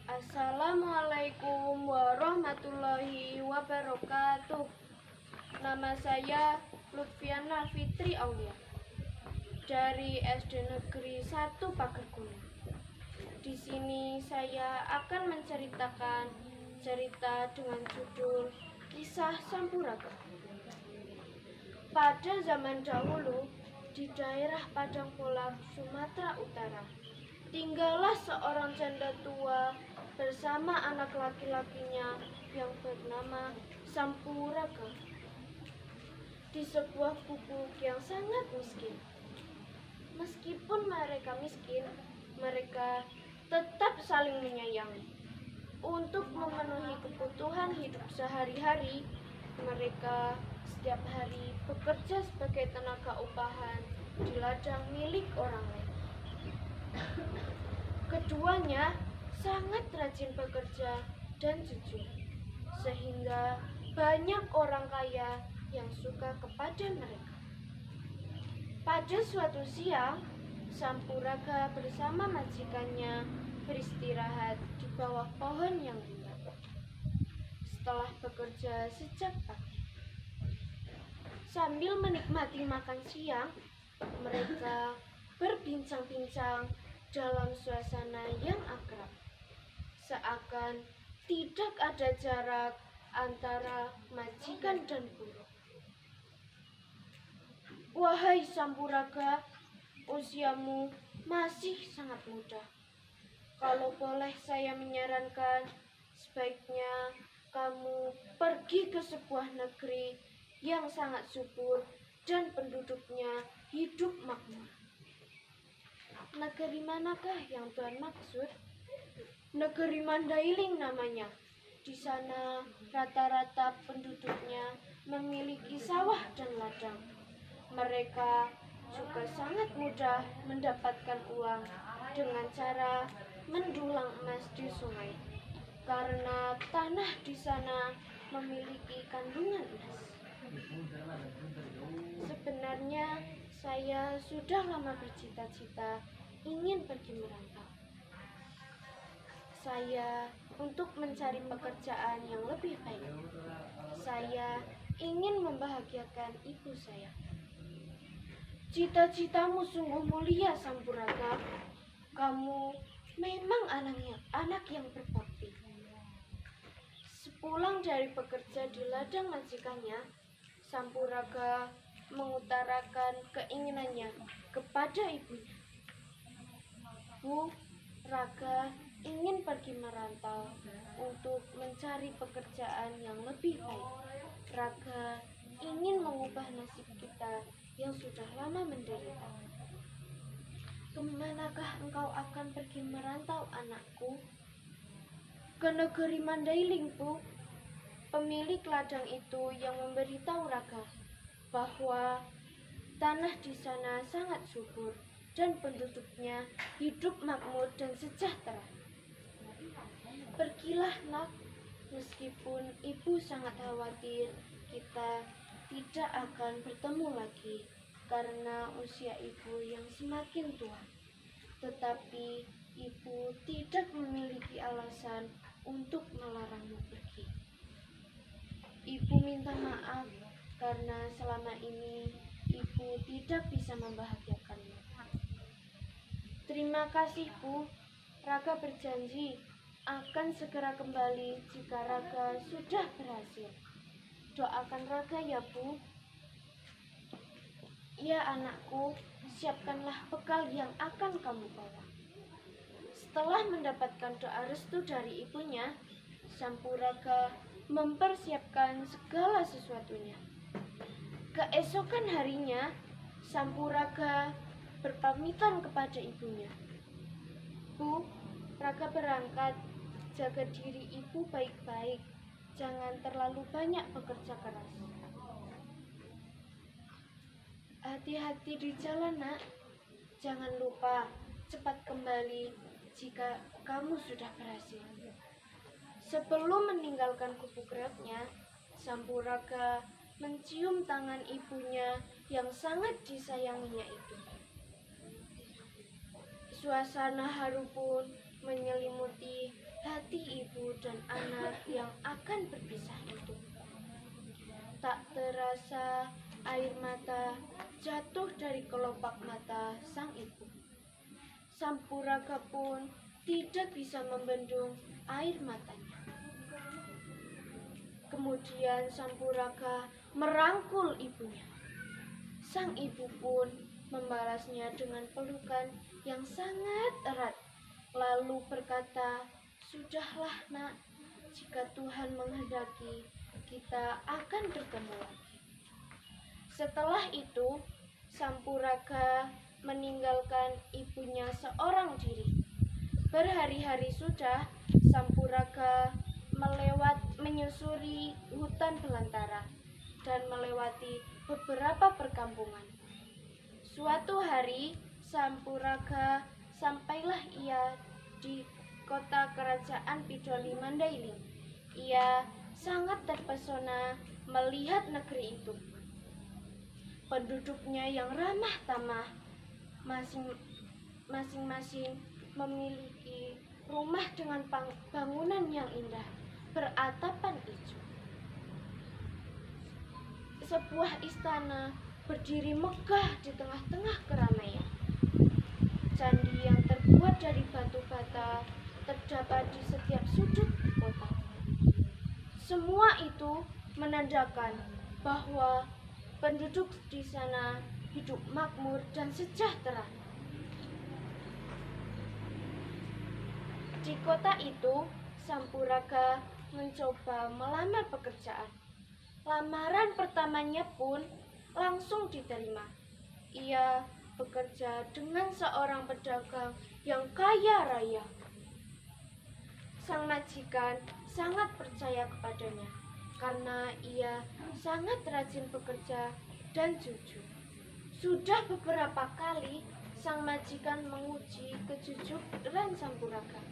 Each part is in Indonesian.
Assalamualaikum warahmatullahi wabarakatuh. Nama saya Lutfiana Fitri Aulia dari SD Negeri 1 Pagerkuning. Di sini saya akan menceritakan cerita dengan judul Kisah Sampuraga. Pada zaman dahulu, di daerah Padang Polak, Sumatera Utara, tinggallah seorang janda tua bersama anak laki-lakinya yang bernama Sampuraga di sebuah gubuk yang sangat miskin. Meskipun mereka miskin, mereka tetap saling menyayangi. Untuk memenuhi kebutuhan hidup sehari-hari, mereka setiap hari bekerja sebagai tenaga upahan di ladang milik orang lain. Keduanya sangat rajin bekerja dan jujur, sehingga banyak orang kaya yang suka kepada mereka. Pada suatu siang, Sampuraga bersama majikannya beristirahat di bawah pohon yang rindang. Setelah bekerja sejak pagi, sambil menikmati makan siang, mereka berbincang-bincang dalam suasana yang akrab, seakan tidak ada jarak antara majikan dan buruh. Wahai Sampuraga, usiamu masih sangat muda. Kalau boleh saya menyarankan, sebaiknya kamu pergi ke sebuah negeri yang sangat subur dan penduduknya hidup makmur. Negeri manakah yang Tuhan maksud? Negeri Mandailing namanya. Di sana rata-rata penduduknya memiliki sawah dan ladang. Mereka juga sangat mudah mendapatkan uang dengan cara mendulang emas di sungai, karena tanah di sana memiliki kandungan emas. Sebenarnya saya sudah lama bercita-cita ingin pergi merantau. Saya untuk mencari pekerjaan yang lebih baik. Saya ingin membahagiakan ibu saya. Cita-citamu sungguh mulia, Sampuraga. Kamu memang anak yang berbakti. Sepulang dari bekerja di ladang majikannya, Sampuraga mengutarakan keinginannya kepada ibunya. Bu, Raga ingin pergi merantau untuk mencari pekerjaan yang lebih baik. Raga ingin mengubah nasib kita yang sudah lama menderita. Kemanakah engkau akan pergi merantau, anakku? Ke negeri Mandailing, Bu. Pemilik ladang itu yang memberitahu Raga bahwa tanah di sana sangat subur dan penduduknya hidup makmur dan sejahtera. Pergilah, nak, meskipun ibu sangat khawatir kita tidak akan bertemu lagi karena usia ibu yang semakin tua. Tetapi ibu tidak memiliki alasan untuk melarangmu pergi. Ibu minta maaf karena selama ini ibu tidak bisa membahagiakanmu. Terima kasih, Bu. Raga berjanji akan segera kembali jika Raga sudah berhasil. Doakan Raga ya, Bu. Ya, anakku, siapkanlah bekal yang akan kamu bawa. Setelah mendapatkan doa restu dari ibunya, Sampuraga mempersiapkan segala sesuatunya. Keesokan harinya, Sampuraga berpamitan kepada ibunya. Bu, Raga berangkat. Jaga diri ibu baik-baik. Jangan terlalu banyak bekerja keras. Hati-hati di jalan, nak. Jangan lupa cepat kembali jika kamu sudah berhasil. Sebelum meninggalkan gubuk reoknya, Sampuraga mencium tangan ibunya yang sangat disayanginya itu. Suasana haru pun menyelimuti hati ibu dan anak yang akan berpisah itu. Tak terasa air mata jatuh dari kelopak mata sang ibu. Sampuraga pun tidak bisa membendung air matanya. Kemudian Sampuraga merangkul ibunya. Sang ibu pun membalasnya dengan pelukan yang sangat erat, lalu berkata, "Sudahlah nak, jika Tuhan menghendaki, kita akan bertemu lagi." Setelah itu, Sampuraga meninggalkan ibunya seorang diri. Berhari-hari sudah Sampuraga menyusuri hutan belantara dan melewati beberapa perkampungan. Suatu hari Sampuraga sampailah ia di kota kerajaan Bidoli Mandailing. Ia sangat terpesona melihat negeri itu. Penduduknya yang ramah tamah, masing-masing memiliki rumah dengan bangunan yang indah, beratapan hijau. Sebuah istana berdiri megah di tengah-tengah keramaian. Candi yang terbuat dari batu bata terdapat di setiap sudut kota. Semua itu menandakan bahwa penduduk di sana hidup makmur dan sejahtera. Di kota itu, Sampuraga mencoba melamar pekerjaan. Lamaran pertamanya pun langsung diterima. Ia bekerja dengan seorang pedagang yang kaya raya. Sang majikan sangat percaya kepadanya karena ia sangat rajin bekerja dan jujur. Sudah beberapa kali sang majikan menguji kejujuran Sampuraga.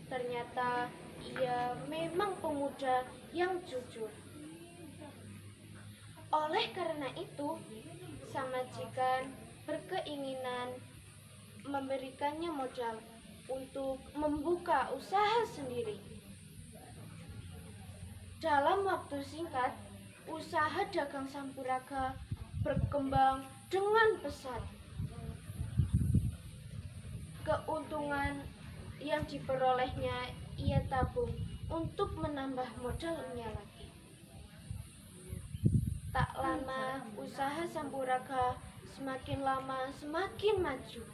Ternyata ia memang pemuda yang jujur. Oleh karena itu, sang majikan berkeinginan memberikannya modal untuk membuka usaha sendiri. Dalam waktu singkat, usaha dagang Sampuraga berkembang dengan pesat. Keuntungan yang diperolehnya ia tabung untuk menambah modalnya lagi. Tak lama, usaha Sampuraga semakin lama semakin maju.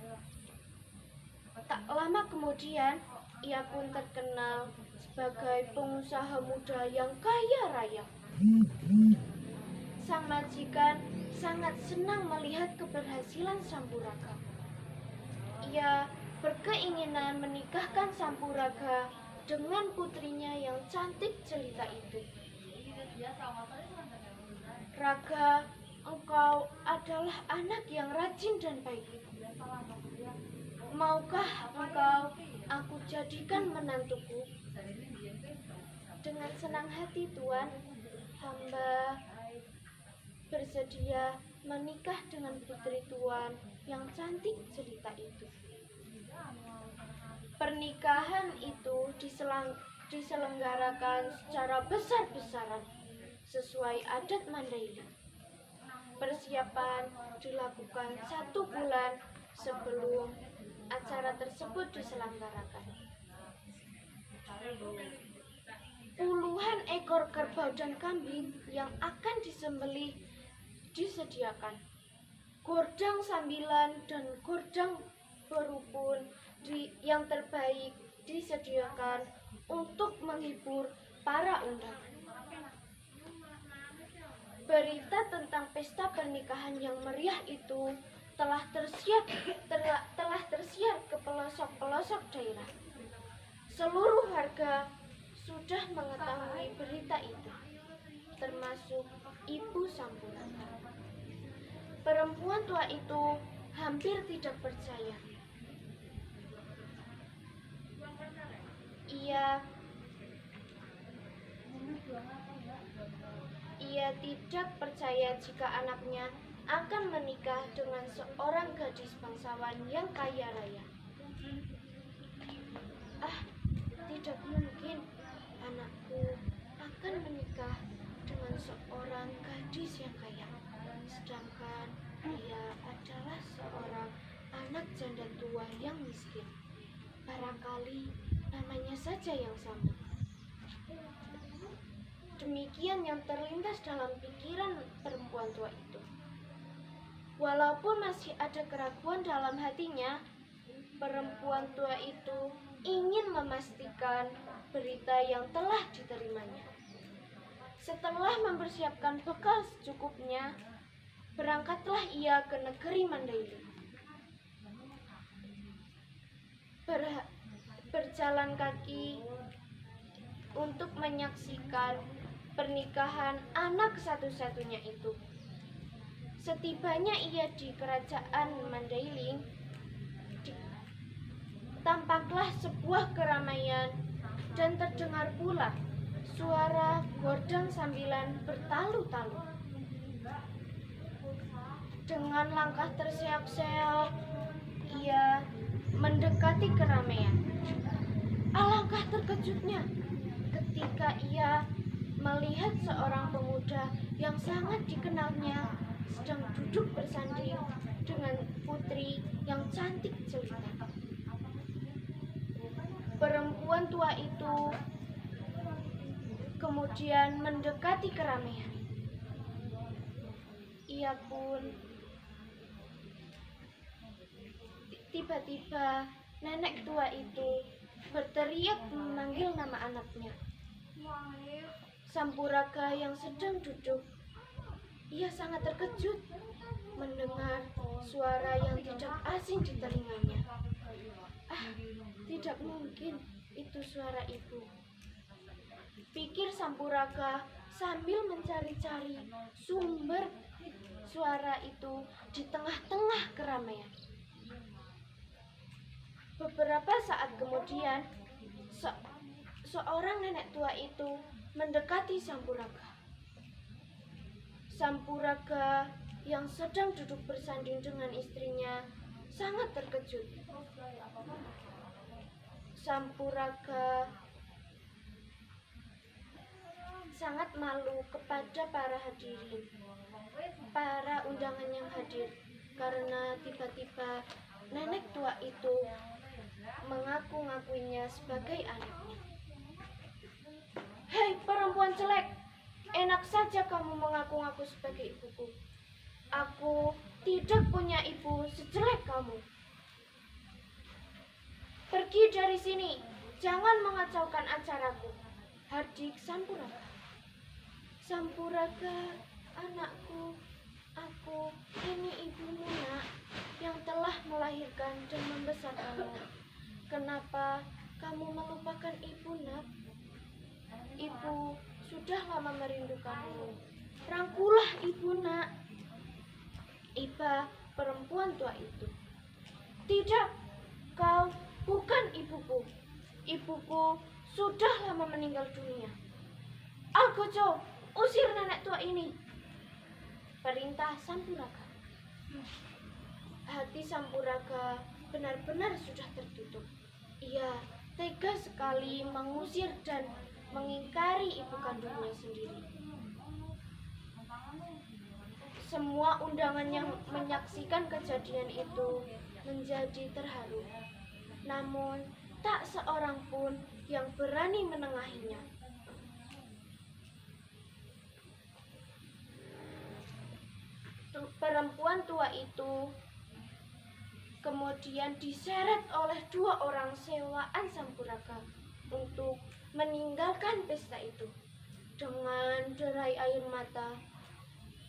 Tak lama kemudian, ia pun terkenal sebagai pengusaha muda yang kaya raya. Sang majikan sangat senang melihat keberhasilan Sampuraga. Ia berkeinginan menikahkan Sampuraga dengan putrinya yang cantik jelita itu. "Raga, engkau adalah anak yang rajin dan baik. Maukah engkau aku jadikan menantuku?" "Dengan senang hati, Tuan. Hamba bersedia menikah dengan putri Tuan yang cantik jelita itu." Pernikahan itu diselenggarakan secara besar-besaran sesuai adat Mandailing. Persiapan dilakukan 1 bulan sebelum acara tersebut diselenggarakan. Puluhan ekor kerbau dan kambing yang akan disembelih disediakan. Gordang sambilan dan gordang berupun yang terbaik disediakan untuk menghibur para undangan. Berita tentang pesta pernikahan yang meriah itu telah tersiar ke pelosok-pelosok daerah. Seluruh warga sudah mengetahui berita itu, termasuk ibu Sampuraga. Perempuan tua itu hampir tidak percaya. Ia tidak percaya jika anaknya akan menikah dengan seorang gadis bangsawan yang kaya raya. Tidak mungkin anakku akan menikah dengan seorang gadis yang kaya, sedangkan dia adalah seorang anak janda tua yang miskin. Barangkali namanya saja yang sama. Demikian yang terlintas dalam pikiran perempuan tua itu. Walaupun masih ada keraguan dalam hatinya, perempuan tua itu ingin memastikan berita yang telah diterimanya. Setelah mempersiapkan bekal secukupnya, berangkatlah ia ke negeri Mandailing. Berjalan kaki untuk menyaksikan pernikahan anak satu-satunya itu. Setibanya ia di kerajaan Mandailing, tampaklah sebuah keramaian dan terdengar pula suara gordang sambilan bertalu-talu. Dengan langkah terseok-seok, ia mendekati keramaian. Alangkah terkejutnya ketika ia melihat seorang pemuda yang sangat dikenalnya sedang duduk bersanding dengan putri yang cantik jelita. Perempuan tua itu kemudian mendekati keramaian. Ia pun tiba-tiba nenek tua itu berteriak memanggil nama anaknya, Sampuraga yang sedang duduk. Ia sangat terkejut mendengar suara yang tidak asing di telinganya. Tidak mungkin itu suara ibu, pikir Sampuraga sambil mencari-cari sumber suara itu di tengah-tengah keramaian. Beberapa saat kemudian, seorang nenek tua itu mendekati Sampuraga. Sampuraga yang sedang duduk bersanding dengan istrinya sangat terkejut. Sampuraga sangat malu kepada para hadirin, para undangan yang hadir, karena tiba-tiba nenek tua itu mengaku-ngakuinya sebagai anaknya. Hei perempuan jelek, enak saja kamu mengaku-ngaku sebagai ibuku. Aku tidak punya ibu sejelek kamu. Pergi dari sini, jangan mengacaukan acaraku, hardik Sampuraga. Sampuraga, anakku, aku ini ibumu nak, yang telah melahirkan dan membesarkanmu. Kenapa kamu melupakan ibu nak? Ibu sudah lama merindukanmu. Rangkulah ibu nak. Iba perempuan tua itu. Tidak, kau bukan ibuku. Ibuku sudah lama meninggal dunia. Algojo, usir nenek tua ini, perintah Sampuraga. Hati Sampuraga benar-benar sudah tertutup. Ia tega sekali mengusir dan mengingkari ibu kandungnya sendiri. Semua undangan yang menyaksikan kejadian itu menjadi terharu. Namun, tak seorang pun yang berani menengahinya. Perempuan tua itu kemudian diseret oleh dua orang sewaan Sampuraga untuk meninggalkan pesta itu. Dengan derai air mata,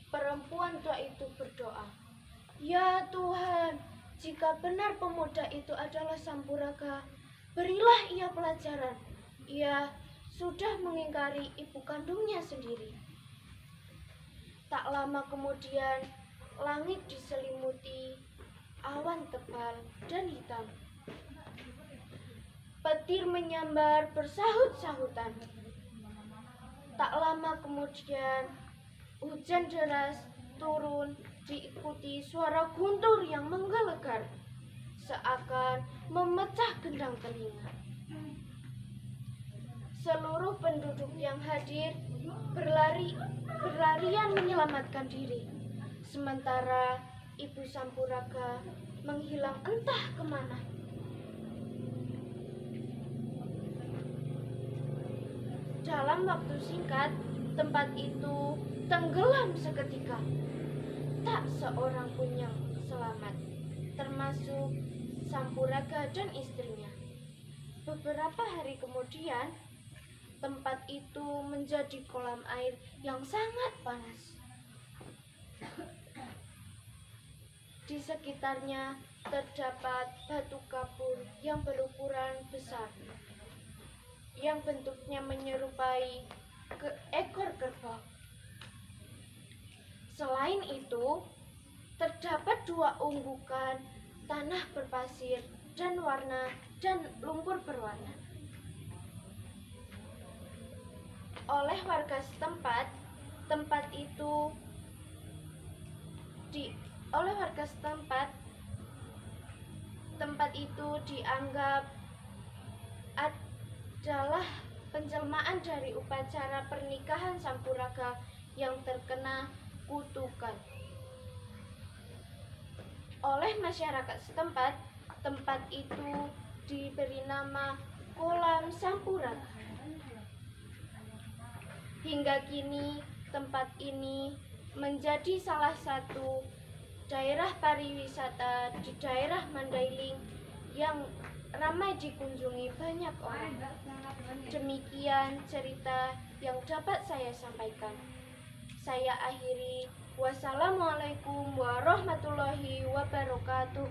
perempuan tua itu berdoa, "Ya Tuhan, jika benar pemuda itu adalah Sampuraga, berilah ia pelajaran. Ia sudah mengingkari ibu kandungnya sendiri." Tak lama kemudian, langit diselimuti awan tebal dan hitam. Petir menyambar bersahut-sahutan. Tak lama kemudian, hujan deras turun diikuti suara guntur yang menggelegar, seakan memecah gendang telinga. Seluruh penduduk yang hadir berlarian menyelamatkan diri. Sementara Ibu Sampuraga menghilang entah kemana. Dalam waktu singkat, tempat itu tenggelam seketika. Tak seorang pun yang selamat, termasuk Sampuraga dan istrinya. Beberapa hari kemudian, tempat itu menjadi kolam air yang sangat panas. Di sekitarnya terdapat batu kapur yang berukuran besar, yang bentuknya menyerupai ekor kerbau. Selain itu, terdapat 2 unggukan tanah berpasir dan lumpur berwarna. Oleh warga setempat, tempat itu dianggap adalah penjelmaan dari upacara pernikahan Sampuraga yang terkena kutukan. Oleh masyarakat setempat, tempat itu diberi nama Kolam Sampuraga. Hingga kini, tempat ini menjadi salah satu daerah pariwisata di daerah Mandailing yang ramai dikunjungi banyak orang. Demikian cerita yang dapat saya sampaikan. Saya akhiri. Wassalamualaikum warahmatullahi wabarakatuh.